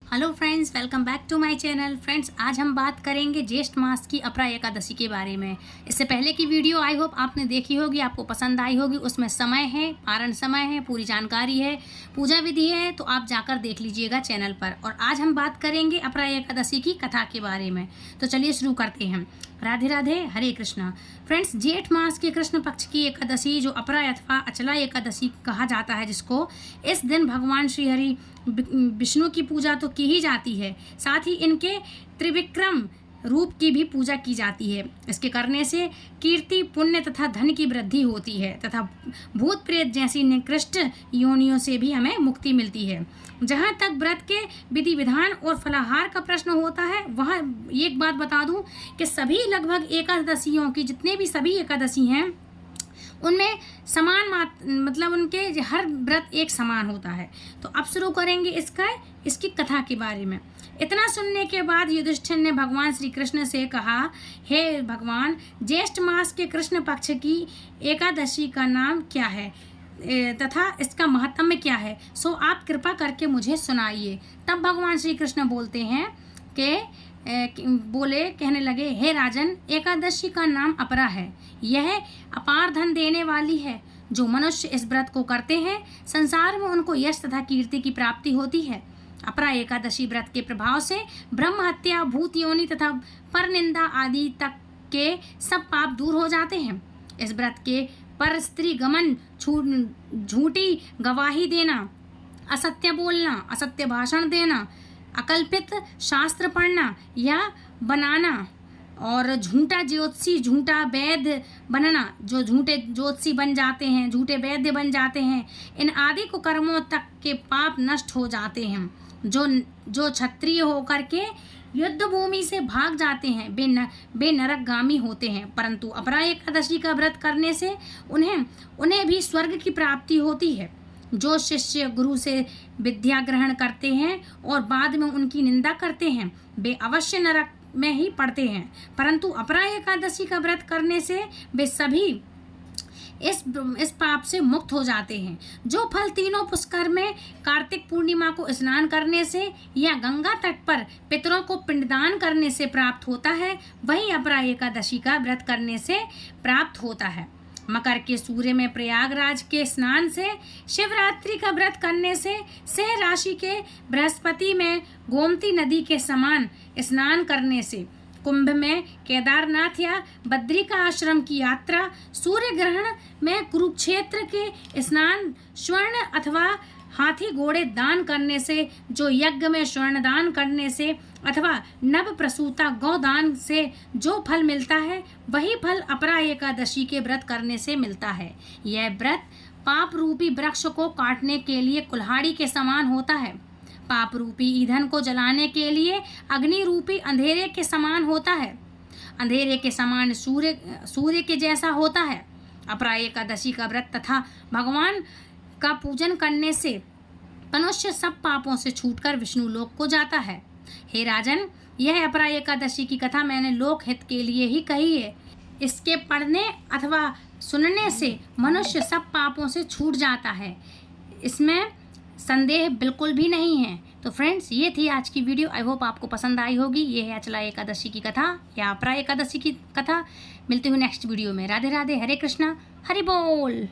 Hello friends, welcome back to my channel. Friends, आज हम बात करेंगे ज्येष्ठ मास की अपरा एकादशी के बारे में। इससे पहले की वीडियो आई होप आपने देखी होगी, आपको पसंद आई होगी। उसमें समय है, पारण समय है, पूरी जानकारी है, पूजा विधि है, तो आप जाकर देख लीजिएगा चैनल पर। और आज हम बात करेंगे अपरा एकादशी की कथा के बारे में। तो चलिए शुरू करते हैं। राधे राधे, हरे कृष्णा। फ्रेंड्स, जेठ मास के कृष्ण पक्ष की एकादशी जो अपरा अथवा अचला एकादशी कहा जाता है, जिसको इस दिन भगवान श्री हरि विष्णु की पूजा तो की ही जाती है, साथ ही इनके त्रिविक्रम रूप की भी पूजा की जाती है। इसके करने से कीर्ति, पुण्य तथा धन की वृद्धि होती है तथा भूत प्रेत जैसी निकृष्ट योनियों से भी हमें मुक्ति मिलती है। जहाँ तक व्रत के विधि विधान और फलाहार का प्रश्न होता है, वह एक बात बता दूं कि सभी लगभग एकादशियों की जितने भी सभी एकादशी हैं उनमें समान मतलब उनके हर व्रत एक समान होता है। तो अब शुरू करेंगे इसकी कथा के बारे में। इतना सुनने के बाद युधिष्ठिर ने भगवान श्री कृष्ण से कहा, हे भगवान, ज्येष्ठ मास के कृष्ण पक्ष की एकादशी का नाम क्या है तथा इसका महत्व क्या है, सो आप कृपा करके मुझे सुनाइए। तब भगवान श्री कृष्ण बोलते हैं कहने लगे, हे राजन, एकादशी का नाम अपरा है। यह अपार धन देने वाली है। जो मनुष्य इस व्रत को करते हैं, संसार में उनको यश तथा कीर्ति की प्राप्ति होती है। अपरा एकादशी व्रत के प्रभाव से ब्रह्म हत्या, भूत योनि तथा पर निंदा आदि तक के सब पाप दूर हो जाते हैं। इस व्रत के पर स्त्री गमन, झूठी गवाही देना, असत्य बोलना, असत्य भाषण देना, अकल्पित शास्त्र पढ़ना या बनाना और झूठा ज्योतिषी, झूठा वैद्य बनना, जो झूठे ज्योतिषी बन जाते हैं, झूठे वैद्य बन जाते हैं, इन आदि को कर्मों तक के पाप नष्ट हो जाते हैं। जो क्षत्रिय होकर के युद्ध भूमि से भाग जाते हैं, बे नरकगामी होते हैं, परंतु अपरा एकादशी का व्रत करने से उन्हें भी स्वर्ग की प्राप्ति होती है। जो शिष्य गुरु से विद्या ग्रहण करते हैं और बाद में उनकी निंदा करते हैं, वे अवश्य नरक में ही पड़ते हैं, परंतु अपरा एकादशी का व्रत करने से वे सभी इस पाप से मुक्त हो जाते हैं। जो फल तीनों पुष्कर में कार्तिक पूर्णिमा को स्नान करने से या गंगा तट पर पितरों को पिंडदान करने से प्राप्त होता है, वही अपरा एकादशी का व्रत करने से प्राप्त होता है। मकर के सूर्य में प्रयागराज के स्नान से, शिवरात्रि का व्रत करने से, सिंह राशि के बृहस्पति में गोमती नदी के समान स्नान करने से, कुंभ में केदारनाथ या बद्री का आश्रम की यात्रा, सूर्य ग्रहण में कुरुक्षेत्र के स्नान, स्वर्ण अथवा हाथी घोड़े दान करने से, जो यज्ञ में स्वर्ण दान करने से अथवा नव प्रसूता गौ दान से जो फल मिलता है, वही फल अपरा एकादशी के व्रत करने से मिलता है। यह व्रत पाप रूपी वृक्ष को काटने के लिए कुल्हाड़ी के समान होता है। पाप रूपी ईंधन को जलाने के लिए अग्नि रूपी अंधेरे के समान होता है। अंधेरे के समान सूर्य के जैसा होता है। अपरा एकादशी का व्रत तथा भगवान का पूजन करने से मनुष्य सब पापों से छूटकर विष्णु लोक को जाता है। हे राजन, यह अपरा एकादशी की कथा मैंने लोक हित के लिए ही कही है। इसके पढ़ने अथवा सुनने से मनुष्य सब पापों से छूट जाता है, इसमें संदेह बिल्कुल भी नहीं है। तो फ्रेंड्स, ये थी आज की वीडियो। आई होप आपको पसंद आई होगी। ये है अचला एकादशी की कथा या अपरा एकादशी की कथा। मिलते हुए नेक्स्ट वीडियो में। राधे राधे, हरे कृष्णा, हरि बोल।